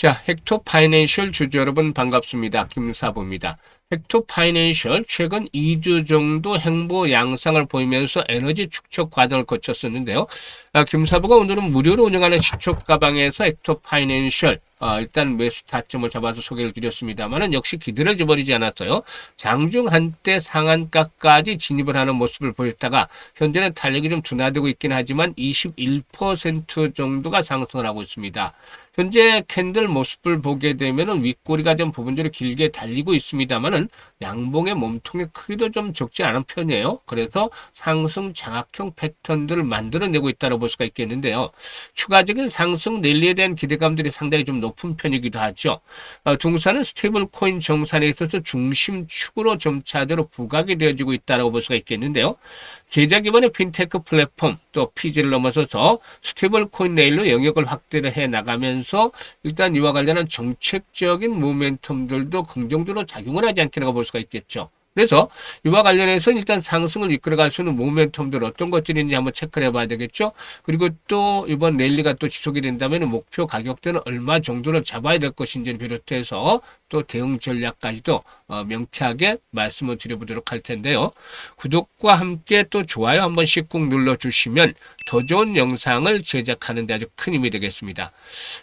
자, 헥토 파이낸셜 주주 여러분 반갑습니다. 김사부입니다. 헥토 파이낸셜 최근 2주 정도 행보 양상을 보이면서 에너지 축적 과정을 거쳤었는데요. 김사부가 오늘은 무료로 운영하는 시초 가방에서 헥토 파이낸셜 일단 매수 타점을 잡아서 소개를 드렸습니다만은 역시 기대를 저버리지 않았어요. 장중 한때 상한가까지 진입을 하는 모습을 보였다가 현재는 탄력이 좀 둔화되고 있긴 하지만 21% 정도가 상승을 하고 있습니다. 현재 캔들 모습을 보게 되면은 윗꼬리가 좀 부분적으로 길게 달리고 있습니다만은 양봉의 몸통의 크기도 좀 적지 않은 편이에요. 그래서 상승 장악형 패턴들을 만들어내고 있다고 볼 수가 있겠는데요. 추가적인 상승 랠리에 대한 기대감들이 상당히 좀 높은 편이기도 하죠. 동사는 스테이블 코인 정산에 있어서 중심축으로 점차대로 부각이 되어지고 있다고 볼 수가 있겠는데요. 계좌 기반의 핀테크 플랫폼 또 피지를 넘어서서 스테이블 코인 레일로 영역을 확대를 해 나가면서 일단 이와 관련한 정책적인 모멘텀들도 긍정적으로 작용을 하지 않겠는가 볼 수가 있겠죠. 그래서 이와 관련해서 일단 상승을 이끌어갈 수 있는 모멘텀들 어떤 것들인지 한번 체크를 해봐야 되겠죠. 그리고 또 이번 랠리가 또 지속이 된다면 목표 가격대는 얼마 정도를 잡아야 될 것인지를 비롯해서 또 대응 전략까지도 명쾌하게 말씀을 드려보도록 할 텐데요. 구독과 함께 또 좋아요 한 번씩 꼭 눌러주시면 더 좋은 영상을 제작하는 데 아주 큰 힘이 되겠습니다.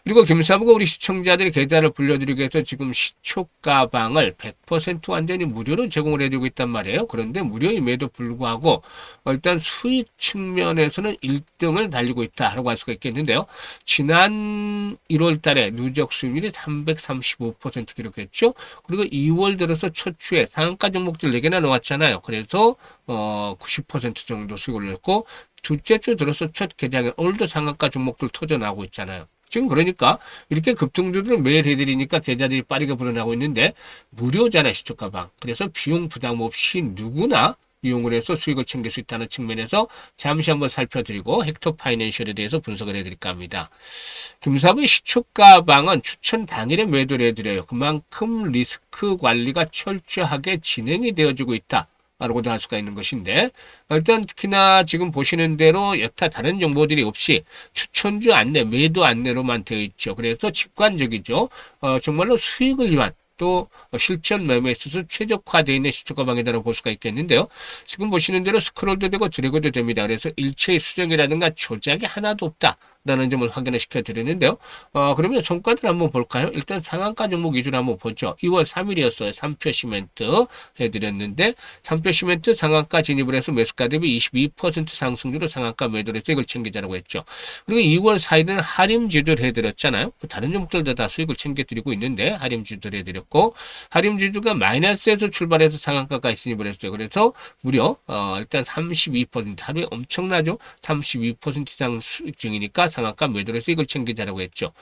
그리고 김사부가 우리 시청자들의 계좌를 불려드리기 위해서 지금 시초가방을 100% 완전히 무료로 제공을 해주고 있단 말이에요. 그런데 무료임에도 불구하고 일단 수익 측면에서는 1등을 달리고 있다라고 할 수가 있겠는데요. 지난 1월 달에 누적 수익률이 335% 기록했죠. 그리고 2월 들어서 첫 주에 상한가 종목들 4개나 나왔잖아요. 그래서 90% 정도 수익을 냈고 둘째 주 들어서 첫 개장에 오늘도 상한가 종목들 터져 나오고 있잖아요. 지금 그러니까 이렇게 급등주들을 매일 해드리니까 계좌들이 빠르게 불어나고 있는데 무료잖아요, 시초가방. 그래서 비용 부담 없이 누구나 이용을 해서 수익을 챙길 수 있다는 측면에서 잠시 한번 살펴드리고 헥토 파이낸셜에 대해서 분석을 해드릴까 합니다. 김사부의 시초가방은 추천 당일에 매도를 해드려요. 그만큼 리스크 관리가 철저하게 진행이 되어지고 있다. 라고도 할 수가 있는 것인데 일단 특히나 지금 보시는 대로 여타 다른 정보들이 없이 추천주 안내, 매도 안내로만 되어 있죠. 그래서 직관적이죠. 정말로 수익을 위한 또 실전 매매에 있어서 최적화되어 있는 시초가방이라고 볼 수가 있겠는데요. 지금 보시는 대로 스크롤도 되고 드래그도 됩니다. 그래서 일체의 수정이라든가 조작이 하나도 없다. 라는 점을 확인을 시켜드리는데요. 그러면 종가들 한번 볼까요? 일단 상한가 종목 위주로 한번 보죠. 2월 3일이었어요. 3표 시멘트 해드렸는데 3표 시멘트 상한가 진입을 해서 매수가 대비 22% 상승률로 상한가 매도를 해서 이걸 챙기자라고 했죠. 그리고 2월 4일은 하림지주를 해드렸잖아요. 다른 종목들도 다 수익을 챙겨드리고 있는데 하림지주를 해드렸고 하림지주가 마이너스에서 출발해서 상한가까지 진입을 했어요. 그래서 무려 일단 32% 하루에 엄청나죠. 32% 이상 수익 중이니까 상한가 매도를 해서 이걸 챙기자라고 했죠.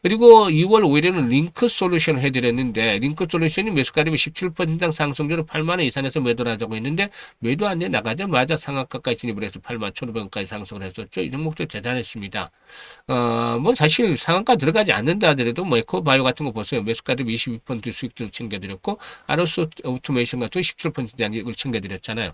그리고 2월 5일에는 링크 솔루션을 해드렸는데 링크 솔루션이 매수가 대비 17% 상승률로 8만 원 이상에서 매도를 하자고 했는데 매도 안내 나가자마자 상한가까지 진입을 해서 8만 1,500원까지 상승을 했었죠. 이 종목도 대단했습니다. 뭐 사실 상한가 들어가지 않는다 하더라도 뭐 에코바이오 같은 거 보세요. 매수가 대비 22% 수익도 챙겨드렸고 아로스 오토메이션 같은 17% 양익을 챙겨드렸잖아요.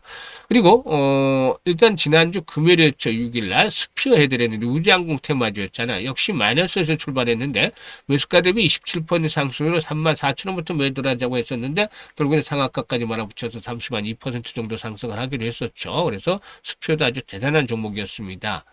그리고 일단 지난주 금요일이었죠. 6일날 스피어 해드렸는데 우주항공 테마주였잖아요. 역시 마이너스에서 출발했는데 매수가 대비 27% 상승으로 34,000원부터 매도를 하자고 했었는데 결국에는 상한가까지 몰아붙여서 32% 정도 상승을 하기로 했었죠. 그래서 스피어도 아주 대단한 종목이었습니다.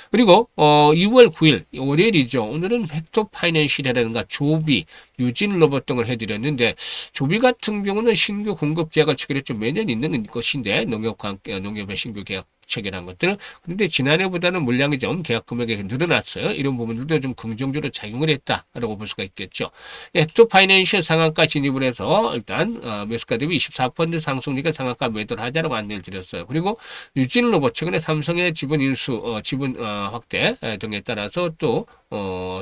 그리고 2월 9일 월요일이죠. 오늘은 헥토 파이낸셜이라든가 조비, 유진 로봇 등을 해드렸는데 조비 같은 경우는 신규 공급 계약을 체결했죠. 매년 있는 것인데 농협과 함께 농협의 신규 계약 체결한 것들. 그런데 지난해보다는 물량이 좀 계약 금액이 늘어났어요. 이런 부분들도 좀 긍정적으로 작용을 했다라고 볼 수가 있겠죠. 헥토 파이낸셜 상한가 진입을 해서 일단 매수가 대비 24% 상승률과 상한가 매도를 하자라고 안내를 드렸어요. 그리고 유진 로봇 최근에 삼성의 지분 인수, 지분 확대 등에 따라서 또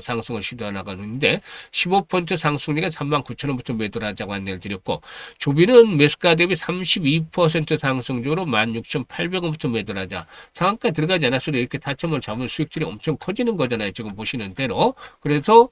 상승을 시도해 나가는데 15% 상승률에 39,000원부터 매도를 하자고 안내를 드렸고 조비는 매수가 대비 32% 상승률로 16,800원부터 매도를 하자. 상한가 들어가지 않았어도 이렇게 타점을 잡으면 수익들이 엄청 커지는 거잖아요. 지금 보시는 대로. 그래서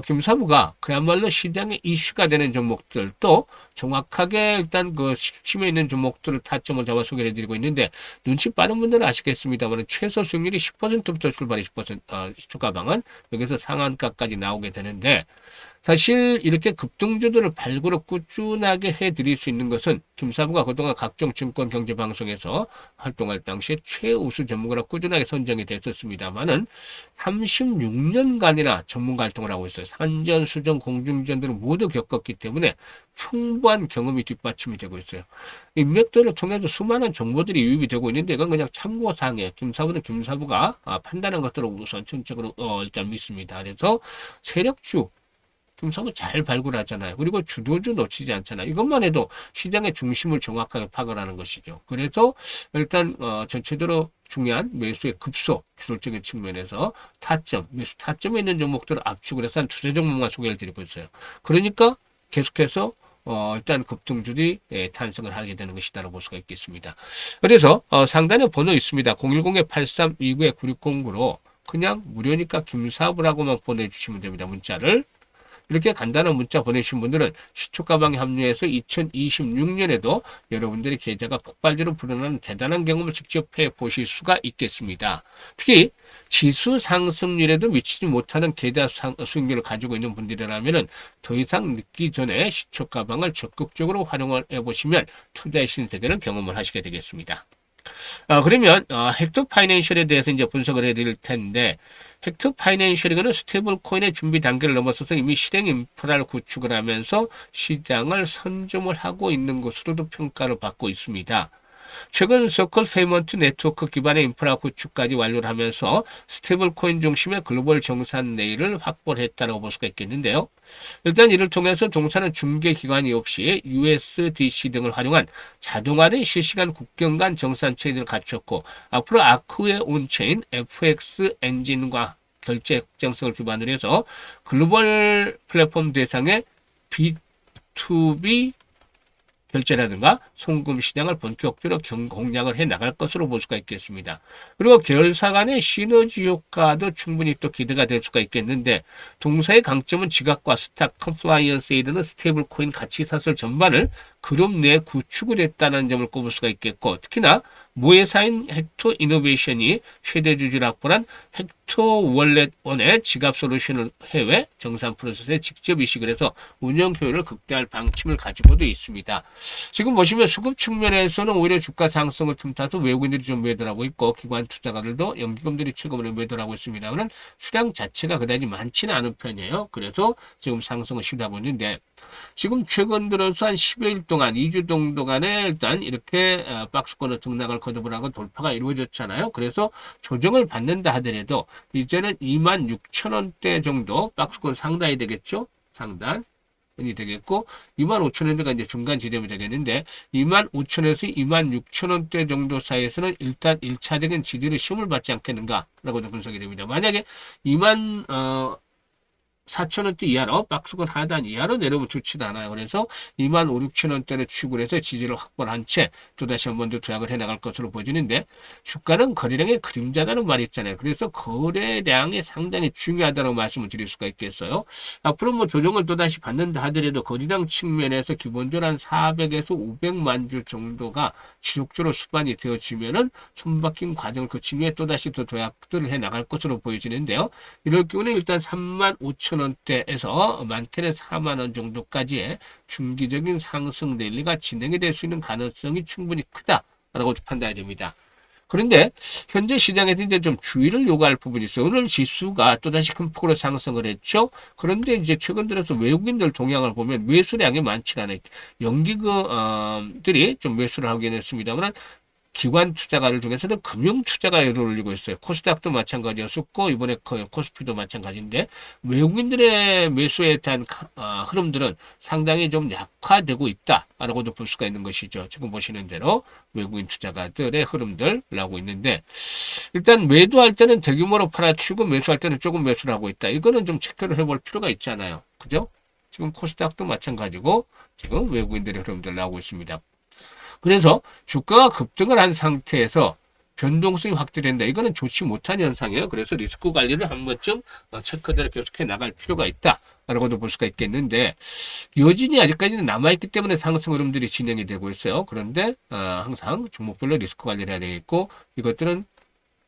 김사부가 그야말로 시장에 이슈가 되는 종목들 또 정확하게 일단 그 핵심에 있는 종목들을 타점을 잡아 소개를 해드리고 있는데 눈치 빠른 분들은 아시겠습니다만 최소 수익률이 10%부터 출발이 10% 시초가방은 여기서 상한가까지 나오게 되는데 사실 이렇게 급등주들을 발굴을 꾸준하게 해드릴 수 있는 것은 김사부가 그동안 각종 증권 경제 방송에서 활동할 당시에 최우수 전문가로 꾸준하게 선정이 됐었습니다만은 36년간이나 전문가 활동을 하고 있어요. 산전, 수전, 공중전들을 모두 겪었기 때문에 풍부한 경험이 뒷받침이 되고 있어요. 인맥들을 통해서 수많은 정보들이 유입이 되고 있는데 이건 그냥 참고사항이에요. 김사부는 김사부가 판단한 것들을 우선 전적으로 일단 믿습니다. 그래서 세력주 김사부 잘 발굴하잖아요. 그리고 주도주 놓치지 않잖아요. 이것만 해도 시장의 중심을 정확하게 파악하는 것이죠. 그래서 일단 전체적으로 중요한 매수의 급소, 기술적인 측면에서 타점, 매수 타점에 있는 종목들을 압축을 해서 한 두세 종목만 소개를 드리고 있어요. 그러니까 계속해서 일단 급등주들이 탄생을 하게 되는 것이다라고 볼 수가 있겠습니다. 그래서 상단에 번호 있습니다. 010-8329-9609로 그냥 무료니까 김사부라고만 보내주시면 됩니다. 문자를. 이렇게 간단한 문자 보내신 분들은 시초가방에 합류해서 2026년에도 여러분들의 계좌가 폭발적으로 불어나는 대단한 경험을 직접 해보실 수가 있겠습니다. 특히 지수 상승률에도 미치지 못하는 계좌 수익률을 가지고 있는 분들이라면 더 이상 늦기 전에 시초가방을 적극적으로 활용을 해보시면 투자의 신세계를 경험을 하시게 되겠습니다. 그러면 헥토 파이낸셜에 대해서 이제 분석을 해드릴 텐데 헥토 파이낸셜이는 스테이블 코인의 준비 단계를 넘어서서 이미 실행 인프라를 구축을 하면서 시장을 선점을 하고 있는 것으로도 평가를 받고 있습니다. 최근 서클 페이먼트 네트워크 기반의 인프라 구축까지 완료를 하면서 스테이블 코인 중심의 글로벌 정산 레일을 확보를 했다고 볼 수가 있겠는데요. 일단 이를 통해서 동사는 중개 기관이 없이 USDC 등을 활용한 자동화된 실시간 국경 간 정산 체인을 갖췄고 앞으로 아크의 온체인 FX 엔진과 결제 확장성을 기반으로 해서 글로벌 플랫폼 대상의 B2B 결제라든가 송금 시장을 본격적으로 공략을 해 나갈 것으로 볼 수가 있겠습니다. 그리고 계열사 간의 시너지 효과도 충분히 또 기대가 될 수가 있겠는데 동사의 강점은 지각과 스탁, 컴플라이언스에 이르는 스테이블 코인 가치 사슬 전반을 그룹 내 구축을 했다는 점을 꼽을 수가 있겠고 특히나 모회사인 헥토 이노베이션이 최대 주주를 확보한 헥토 월렛 원의 지갑 솔루션을 해외 정산 프로세스에 직접 이식을 해서 운영 효율을 극대화할 방침을 가지고도 있습니다. 지금 보시면 수급 측면에서는 오히려 주가 상승을 틈타서 외국인들이 좀 매도하고 있고 기관 투자가들도 연기금들이 최근에 매도하고 있습니다만 수량 자체가 그다지 많지는 않은 편이에요. 그래서 지금 상승을 시도하고 있는데 지금 최근 들어서 한 10여일 동안 2주 정도간에 일단 이렇게 박스권을 등락을 거듭을 하고 돌파가 이루어졌잖아요. 그래서 조정을 받는다 하더라도 이제는 26,000원대 정도 박스권 상단이 되겠죠. 상단이 되겠고 25,000원대가 이제 중간 지점이 되겠는데 25,000원에서 26,000원대 정도 사이에서는 일단 1차적인 지지를 시험을 받지 않겠는가라고도 분석이 됩니다. 만약에 4,000원대 이하로 박스권 하단 이하로 내려오면 좋지도 않아요. 그래서 25,000-26,000원대를 취급을 해서 지지를 확보를 한 채 또다시 한 번 더 도약을 해나갈 것으로 보여지는데 주가는 거래량의 그림자다는 말이 있잖아요. 그래서 거래량이 상당히 중요하다고 말씀을 드릴 수가 있겠어요. 앞으로 뭐 조정을 또다시 받는다 하더라도 거래량 측면에서 기본적으로 한 400에서 500만 주 정도가 지속적으로 수반이 되어지면은 손바뀐 과정을 거친 후에 또다시 더 도약들을 해나갈 것으로 보여지는데요. 이럴 경우는 일단 35,000원대에서 많게는 4만원 정도까지의 중기적인 상승 랠리가 진행이 될 수 있는 가능성이 충분히 크다라고 판단이 됩니다. 그런데 현재 시장에서 이제 좀 주의를 요구할 부분이 있어요. 오늘 지수가 또다시 큰 폭으로 상승을 했죠. 그런데 이제 최근 들어서 외국인들 동향을 보면 매수량이 많지 않아요. 연기금들이 좀 매수를 하긴 했습니다만 기관 투자가를 중에서는 금융 투자가를 올리고 있어요. 코스닥도 마찬가지였었고 이번에 코스피도 마찬가지인데 외국인들의 매수에 대한 흐름들은 상당히 좀 약화되고 있다라고도 볼 수가 있는 것이죠. 지금 보시는 대로 외국인 투자가들의 흐름들 나오고 있는데 일단 매도할 때는 대규모로 팔아치우고 매수할 때는 조금 매수를 하고 있다. 이거는 좀 체크를 해볼 필요가 있잖아요. 그죠? 지금 코스닥도 마찬가지고 지금 외국인들의 흐름들 나오고 있습니다. 그래서 주가가 급등을 한 상태에서 변동성이 확대된다. 이거는 좋지 못한 현상이에요. 그래서 리스크 관리를 한 번쯤 체크대로 계속해 나갈 필요가 있다라고도 볼 수가 있겠는데 여진이 아직까지는 남아있기 때문에 상승 흐름들이 진행이 되고 있어요. 그런데 항상 종목별로 리스크 관리를 해야 되겠고 이것들은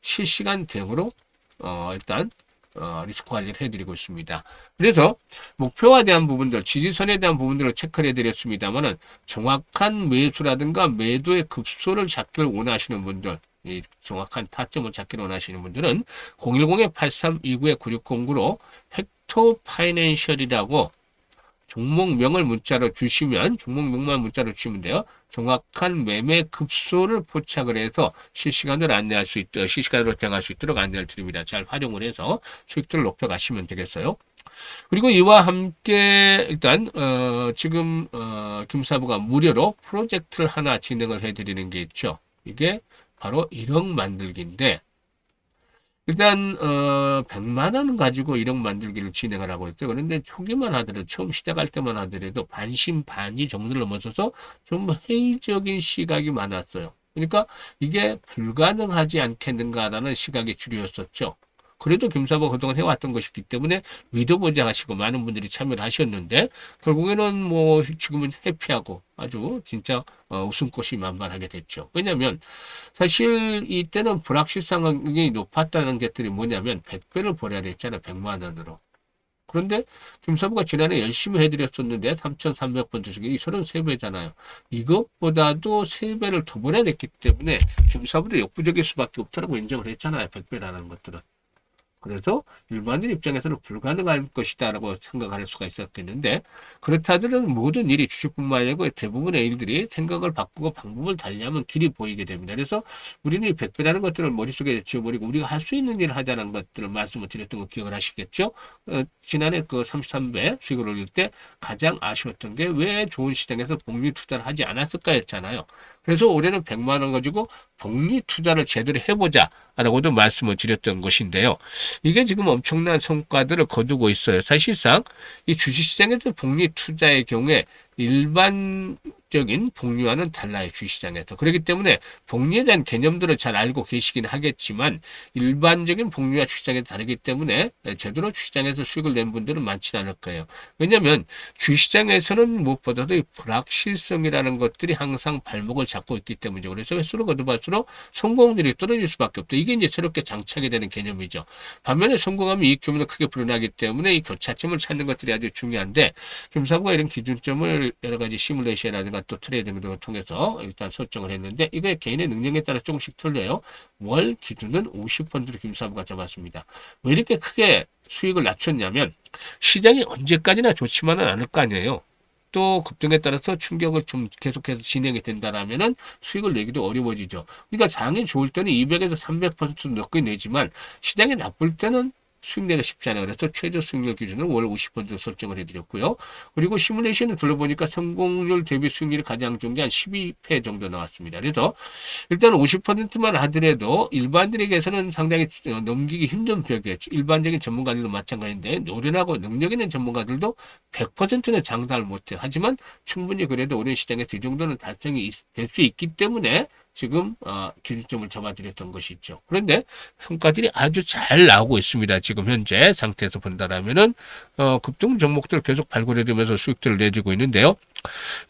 실시간 대응으로 일단 리스크 관리를 해드리고 있습니다. 그래서 목표에 대한 부분들, 지지선에 대한 부분들을 체크를 해드렸습니다만은 정확한 매수라든가 매도의 급소를 잡기를 원하시는 분들, 이 정확한 타점을 잡기를 원하시는 분들은 010-8329-9609로 헥토 파이낸셜이라고 종목명을 문자로 주시면, 종목명만 문자로 주시면 돼요. 정확한 매매 급소를 포착을 해서 실시간으로 안내할 수 있도록, 실시간으로 대응할 수 있도록 안내를 드립니다. 잘 활용을 해서 수익들을 높여가시면 되겠어요. 그리고 이와 함께 일단 지금 김사부가 무료로 프로젝트를 하나 진행을 해드리는 게 있죠. 이게 바로 1억 만들기인데, 일단 100만 원 가지고 1억 만들기를 진행을 하고 있어요. 그런데 초기만 하더라도, 처음 시작할 때만 하더라도 반신반의 정도를 넘어서서 좀 회의적인 시각이 많았어요. 그러니까 이게 불가능하지 않겠는가라는 시각이 주류였었죠. 그래도 김사부가 그동안 해왔던 것이기 때문에 믿어보자 하시고 많은 분들이 참여를 하셨는데, 결국에는 뭐 지금은 해피하고 아주 진짜 웃음꽃이 만발하게 됐죠. 왜냐하면 사실 이때는 불확실성이 높았다는 것들이 뭐냐면 100배를 벌어야 됐잖아요. 100만 원으로. 그런데 김사부가 지난해 열심히 해드렸었는데 3,300번 주식이 33배잖아요. 이것보다도 3배를 더 벌어야 됐기 때문에 김사부도 역부족일 수밖에 없다고 인정을 했잖아요. 100배라는 것들은. 그래서 일반인 입장에서는 불가능할 것이다라고 생각할 수가 있었겠는데, 그렇다더라도 모든 일이 주식뿐만 아니고 대부분의 일들이 생각을 바꾸고 방법을 달리하면 길이 보이게 됩니다. 그래서 우리는 이 100배라는 것들을 머릿속에 지워버리고 우리가 할 수 있는 일을 하자는 것들을 말씀을 드렸던 거 기억을 하시겠죠? 지난해 그 33배 수익을 올릴 때 가장 아쉬웠던 게 왜 좋은 시장에서 복리 투자를 하지 않았을까 했잖아요. 그래서 올해는 100만 원 가지고 복리 투자를 제대로 해보자라고도 말씀을 드렸던 것인데요. 이게 지금 엄청난 성과들을 거두고 있어요. 사실상 이 주식시장에서 복리 투자의 경우에 일반적인 복리와는 달라요. 주식시장에서. 그렇기 때문에 복리에 대한 개념들을 잘 알고 계시긴 하겠지만 일반적인 복리와 주식시장에서 다르기 때문에 제대로 주식시장에서 수익을 낸 분들은 많지는 않을 거예요. 왜냐하면 주식시장에서는 무엇보다도 이 불확실성이라는 것들이 항상 발목을 잡고 있기 때문이죠. 그래서 횟수로 거듭할수록 성공률이 떨어질 수밖에 없다. 이게 이제 새롭게 장착이 되는 개념이죠. 반면에 성공하면 이익 규모는 크게 불어나기 때문에 이 교차점을 찾는 것들이 아주 중요한데, 김사부가 이런 기준점을 여러 가지 시뮬레이션이라든가 또 트레이딩 등을 통해서 일단 설정을 했는데, 이게 개인의 능력에 따라 조금씩 틀려요. 월 기준은 50%로 김사부가 잡았습니다. 왜 이렇게 크게 수익을 낮췄냐면, 시장이 언제까지나 좋지만은 않을 거 아니에요. 또 급등에 따라서 충격을 좀 계속해서 진행이 된다라면은 수익을 내기도 어려워지죠. 그러니까 장이 좋을 때는 200에서 300% 넘게 내지만 시장이 나쁠 때는 수익 내기가 쉽지 않아요. 그래서 최저 수익률 기준을 월 50% 설정을 해드렸고요. 그리고 시뮬레이션을 둘러보니까 성공률 대비 수익률이 가장 좋은 게 한 12배 정도 나왔습니다. 그래서 일단 50%만 하더라도 일반인에게서는 상당히 넘기기 힘든 벽이에요. 일반적인 전문가들도 마찬가지인데, 노련하고 능력 있는 전문가들도 100%는 장담을 못해요. 하지만 충분히 그래도 오랜 시장에서 이 정도는 달성이 될 수 있기 때문에 지금 기준점을 잡아드렸던 것이 있죠. 그런데 성과들이 아주 잘 나오고 있습니다. 지금 현재 상태에서 본다라면은 급등 종목들 계속 발굴해주면서 수익들을 내주고 있는데요.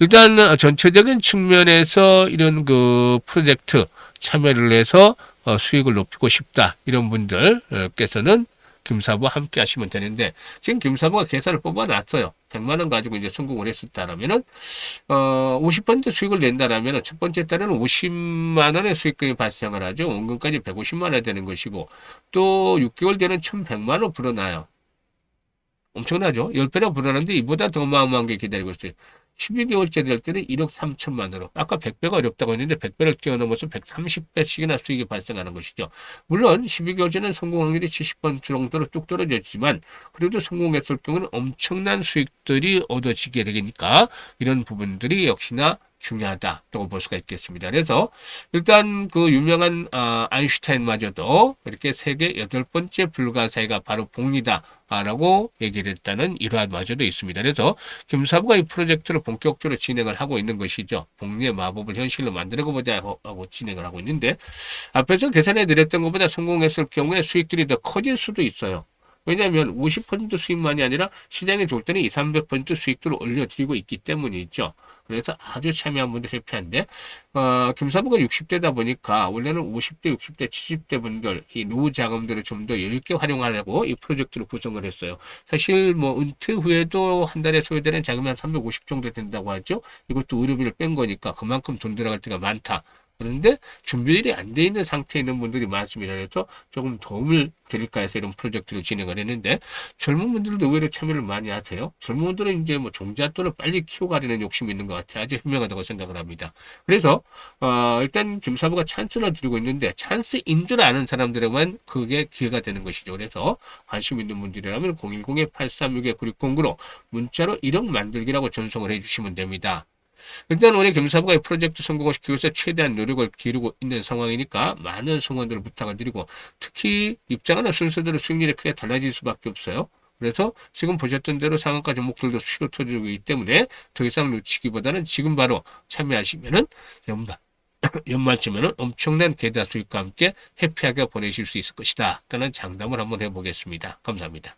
일단 전체적인 측면에서 이런 그 프로젝트 참여를 해서 수익을 높이고 싶다, 이런 분들께서는 김사부와 함께 하시면 되는데, 지금 김사부가 계산을 뽑아놨어요. 100만 원 가지고 이제 성공을 했었다라면은 50% 수익을 낸다라면은 첫 번째 달에는 50만 원의 수익금이 발생을 하죠. 원금까지 150만 원 되는 것이고, 또 6개월 되는 1,100만 원 불어나요. 엄청나죠? 10배나 불어나는데 이보다 더 어마어마한 게 기다리고 있어요. 12개월째 될 때는 1억 3천만으로. 아까 100배가 어렵다고 했는데 100배를 뛰어넘어서 130배씩이나 수익이 발생하는 것이죠. 물론 12개월째는 성공 확률이 70% 정도로 뚝 떨어졌지만, 그래도 성공했을 경우는 엄청난 수익들이 얻어지게 되니까 이런 부분들이 역시나 중요하다고 볼 수가 있겠습니다. 그래서 일단 그 유명한 아인슈타인마저도 이렇게 세계 8번째 불가사의가 바로 복리다라고 얘기를 했다는 일화마저도 있습니다. 그래서 김사부가 이 프로젝트를 본격적으로 진행을 하고 있는 것이죠. 복리의 마법을 현실로 만들어 보자 하고 진행을 하고 있는데, 앞에서 계산해 드렸던 것보다 성공했을 경우에 수익들이 더 커질 수도 있어요. 왜냐하면 50% 수익만이 아니라 시장이 좋을 때는 2, 300% 수익도를 올려드리고 있기 때문이죠. 그래서 아주 참여한 분들 회피한데, 김사부가 60대다 보니까 원래는 50대, 60대, 70대 분들 이 노후 자금들을 좀 더 여유 있게 활용하려고 이 프로젝트를 구성을 했어요. 사실 뭐 은퇴 후에도 한 달에 소요되는 자금이 한 350 정도 된다고 하죠. 이것도 의료비를 뺀 거니까 그만큼 돈 들어갈 때가 많다. 그런데 준비율이 안 돼 있는 상태에 있는 분들이 많습니다. 그래서 조금 도움을 드릴까 해서 이런 프로젝트를 진행을 했는데, 젊은 분들도 의외로 참여를 많이 하세요. 젊은 분들은 이제 뭐 종잣돈을 빨리 키워가려는 욕심이 있는 것 같아요. 아주 현명하다고 생각을 합니다. 그래서 일단 김사부가 찬스를 드리고 있는데, 찬스인 줄 아는 사람들에만 그게 기회가 되는 것이죠. 그래서 관심 있는 분들이라면 010-836-9609로 문자로 1억 만들기라고 전송을 해주시면 됩니다. 일단 우리 경사부가 이 프로젝트 성공을 시키기 위해서 최대한 노력을 기르고 있는 상황이니까 많은 성원들을 부탁을 드리고, 특히 입장하는 순서대로 수익률이 크게 달라질 수밖에 없어요. 그래서 지금 보셨던 대로 상한가 종목들도 수요 터지고 있기 때문에 더 이상 놓치기보다는 지금 바로 참여하시면은 연말쯤에는 엄청난 계좌 수익과 함께 해피하게 보내실 수 있을 것이다. 라는 장담을 한번 해보겠습니다. 감사합니다.